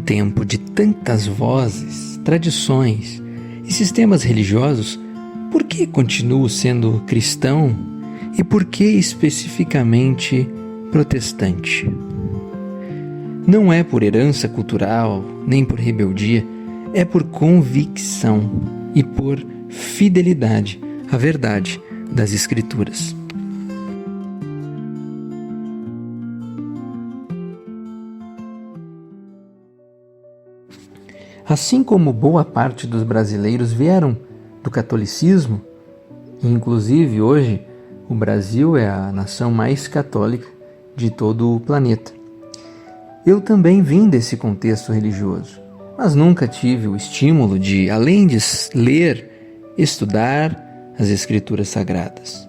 tempo de tantas vozes, tradições e sistemas religiosos, por que continuo sendo cristão e por que especificamente protestante? Não é por herança cultural, nem por rebeldia, é por convicção e por fidelidade à verdade das Escrituras. Assim como boa parte dos brasileiros vieram do catolicismo, e inclusive hoje o Brasil é a nação mais católica de todo o planeta. Eu também vim desse contexto religioso, mas nunca tive o estímulo de, além de ler, estudar as Escrituras Sagradas.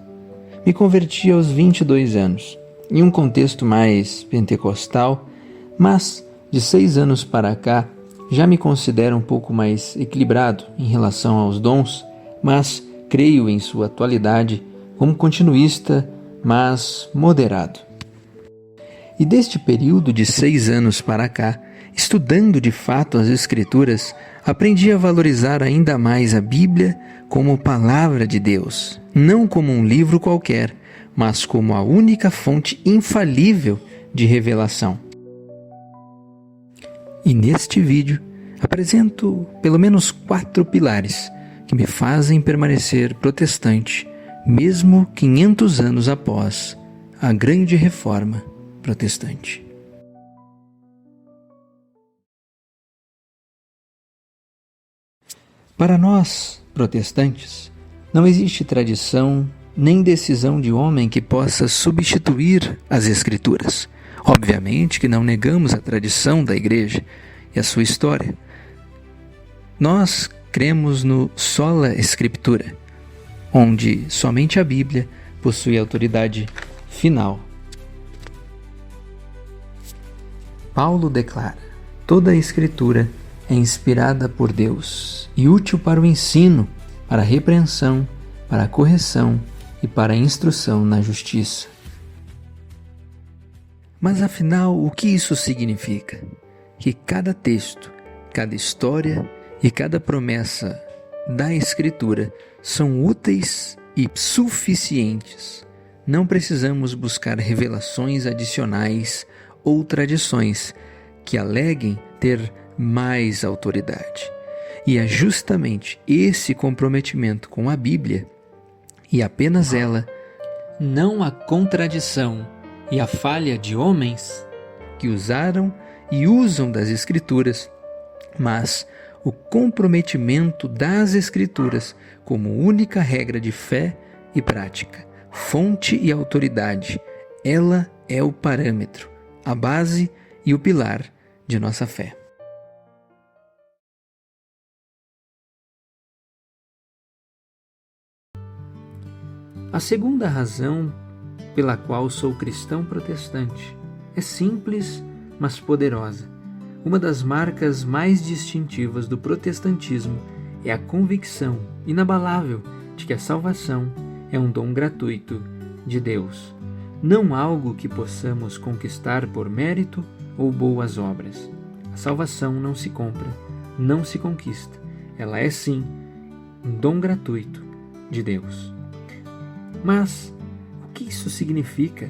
Me converti aos 22 anos, em um contexto mais pentecostal, mas de 6 anos para cá já me considero um pouco mais equilibrado em relação aos dons, mas creio em sua atualidade como continuista, mas moderado. E deste período de 6 anos para cá, estudando de fato as Escrituras, aprendi a valorizar ainda mais a Bíblia como palavra de Deus, não como um livro qualquer, mas como a única fonte infalível de revelação. E neste vídeo apresento pelo menos 4 pilares que me fazem permanecer protestante, mesmo 500 anos após a grande reforma protestante. Para nós, protestantes, não existe tradição nem decisão de homem que possa substituir as Escrituras. Obviamente que não negamos a tradição da Igreja e a sua história. Nós cremos no sola Scriptura, onde somente a Bíblia possui autoridade final. Paulo declara: toda a Escritura é inspirada por Deus e útil para o ensino, para a repreensão, para a correção e para a instrução na justiça. Mas afinal, o que isso significa? Que cada texto, cada história e cada promessa da Escritura são úteis e suficientes. Não precisamos buscar revelações adicionais ou tradições que aleguem ter mais autoridade. E é justamente esse comprometimento com a Bíblia, e apenas ela, não a contradição e a falha de homens que usaram e usam das Escrituras, mas o comprometimento das Escrituras como única regra de fé e prática, fonte e autoridade. Ela é o parâmetro, a base e o pilar de nossa fé. A segunda razão pela qual sou cristão protestante é simples, mas poderosa. Uma das marcas mais distintivas do protestantismo é a convicção inabalável de que a salvação é um dom gratuito de Deus, não algo que possamos conquistar por mérito ou boas obras. A salvação não se compra, não se conquista. Ela é sim um dom gratuito de Deus. Mas o que isso significa?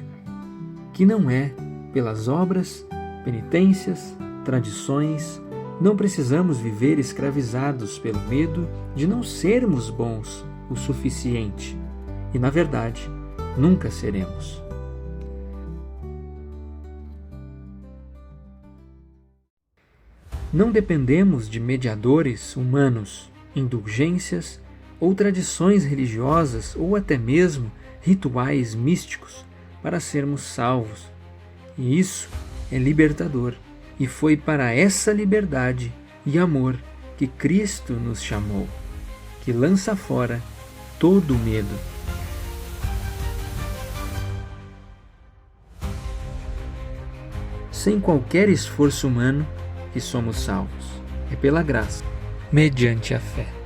Que não é pelas obras, penitências, tradições. Não precisamos viver escravizados pelo medo de não sermos bons o suficiente. E, na verdade, nunca seremos. Não dependemos de mediadores humanos, indulgências ou tradições religiosas ou até mesmo rituais místicos para sermos salvos. E isso é libertador. E foi para essa liberdade e amor que Cristo nos chamou, que lança fora todo o medo. Sem qualquer esforço humano que somos salvos. É pela graça, mediante a fé.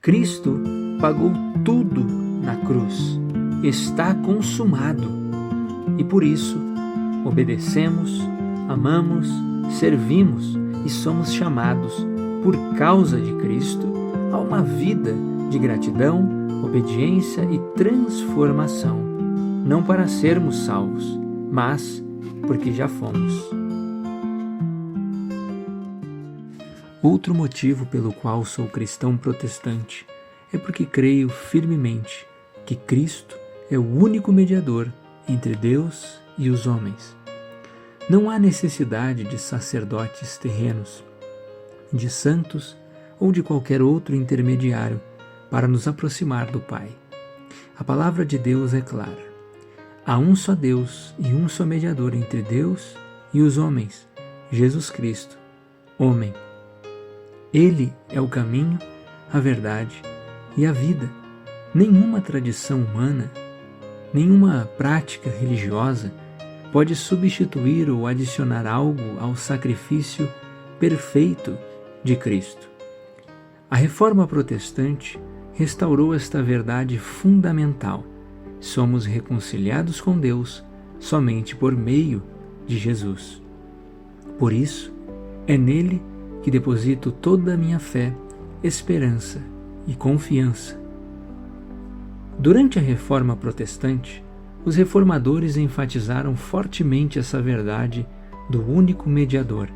Cristo pagou tudo na cruz. Está consumado. e por isso obedecemos, amamos, servimos e somos chamados, por causa de Cristo, a uma vida de gratidão, obediência e transformação, não para sermos salvos, mas porque já fomos. Outro motivo pelo qual sou cristão protestante é porque creio firmemente que Cristo é o único mediador entre Deus e os homens. Não há necessidade de sacerdotes terrenos, de santos ou de qualquer outro intermediário para nos aproximar do Pai. A palavra de Deus é clara. Há um só Deus e um só mediador entre Deus e os homens, Jesus Cristo, homem. Ele é o caminho, a verdade e a vida. Nenhuma tradição humana, nenhuma prática religiosa pode substituir ou adicionar algo ao sacrifício perfeito de Cristo. A Reforma Protestante restaurou esta verdade fundamental. Somos reconciliados com Deus somente por meio de Jesus. Por isso, é nele que deposito toda a minha fé, esperança e confiança. Durante a Reforma Protestante, os reformadores enfatizaram fortemente essa verdade do único mediador,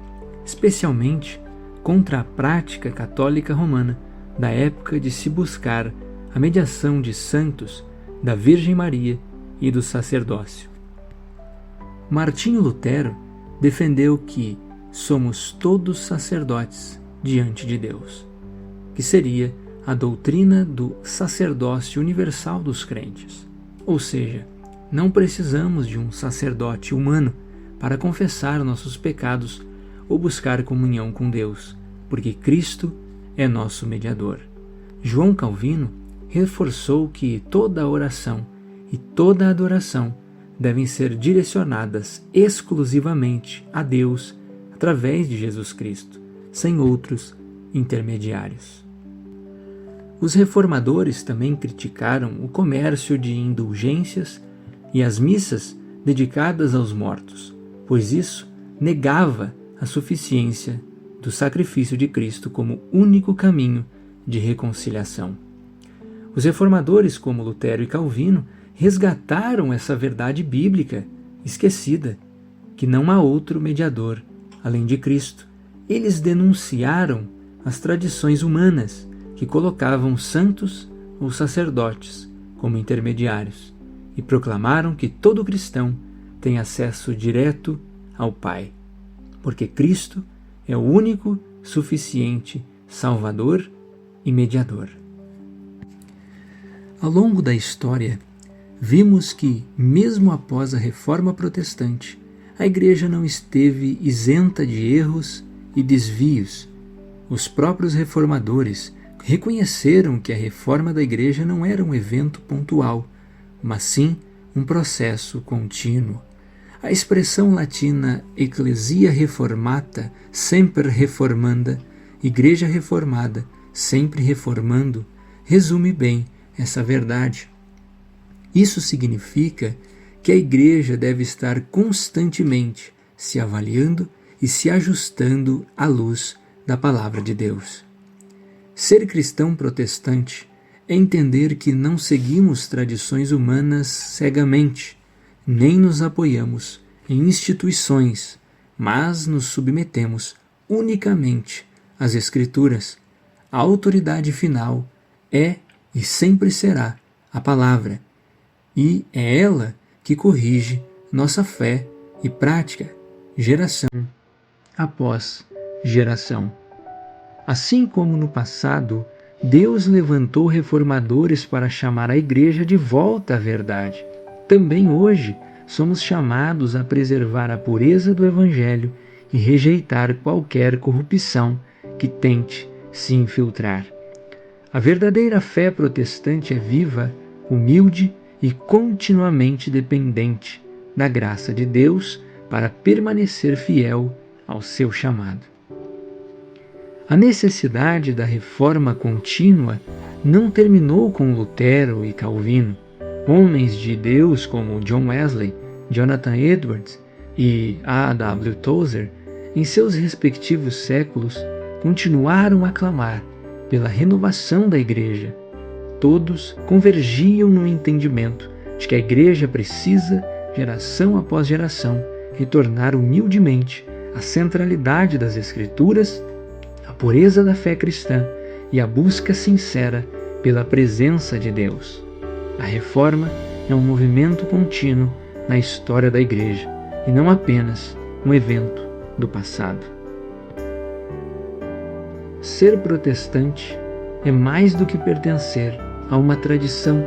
especialmente contra a prática católica romana da época de se buscar a mediação de santos, da Virgem Maria e do sacerdócio. Martinho Lutero defendeu que somos todos sacerdotes diante de Deus, que seria a doutrina do sacerdócio universal dos crentes. Ou seja, não precisamos de um sacerdote humano para confessar nossos pecados ou buscar comunhão com Deus, porque Cristo é nosso mediador. João Calvino reforçou que toda oração e toda adoração devem ser direcionadas exclusivamente a Deus através de Jesus Cristo, sem outros intermediários. Os reformadores também criticaram o comércio de indulgências e as missas dedicadas aos mortos, pois isso negava a suficiência do sacrifício de Cristo como único caminho de reconciliação. Os reformadores, como Lutero e Calvino, resgataram essa verdade bíblica esquecida, que não há outro mediador além de Cristo. Eles denunciaram as tradições humanas que colocavam santos ou sacerdotes como intermediários e proclamaram que todo cristão tem acesso direto ao Pai, porque Cristo é o único, suficiente Salvador e mediador. Ao longo da história, vimos que, mesmo após a Reforma Protestante, a Igreja não esteve isenta de erros e desvios. Os próprios reformadores reconheceram que a reforma da Igreja não era um evento pontual, mas sim um processo contínuo. A expressão latina Ecclesia Reformata, semper reformanda, Igreja reformada, sempre reformando, resume bem essa verdade. Isso significa que a Igreja deve estar constantemente se avaliando e se ajustando à luz da Palavra de Deus. Ser cristão protestante é entender que não seguimos tradições humanas cegamente, nem nos apoiamos em instituições, mas nos submetemos unicamente às Escrituras. A autoridade final é e sempre será a Palavra, e é ela que corrige nossa fé e prática, geração após geração. Assim como no passado, Deus levantou reformadores para chamar a Igreja de volta à verdade. Também hoje somos chamados a preservar a pureza do Evangelho e rejeitar qualquer corrupção que tente se infiltrar. A verdadeira fé protestante é viva, humilde e continuamente dependente da graça de Deus para permanecer fiel ao seu chamado. A necessidade da reforma contínua não terminou com Lutero e Calvino. Homens de Deus como John Wesley Jonathan Edwards e A. W. Tozer, em seus respectivos séculos, continuaram a clamar pela renovação da Igreja. Todos convergiam no entendimento de que a Igreja precisa, geração após geração, retornar humildemente à centralidade das Escrituras, à pureza da fé cristã e à busca sincera pela presença de Deus. A reforma é um movimento contínuo na história da Igreja e não apenas um evento do passado. Ser protestante é mais do que pertencer a uma tradição,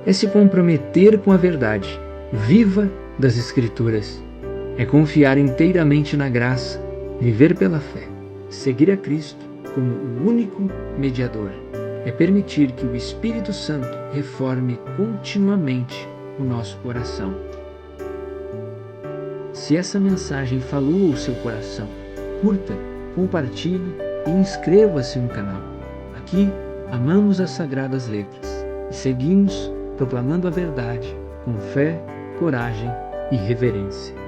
é se comprometer com a verdade viva das Escrituras, é confiar inteiramente na graça, viver pela fé, seguir a Cristo como o único mediador, é permitir que o Espírito Santo reforme continuamente o nosso coração. Se essa mensagem falou ao seu coração, curta, compartilhe e inscreva-se no canal. Aqui amamos as Sagradas Letras e seguimos proclamando a verdade com fé, coragem e reverência.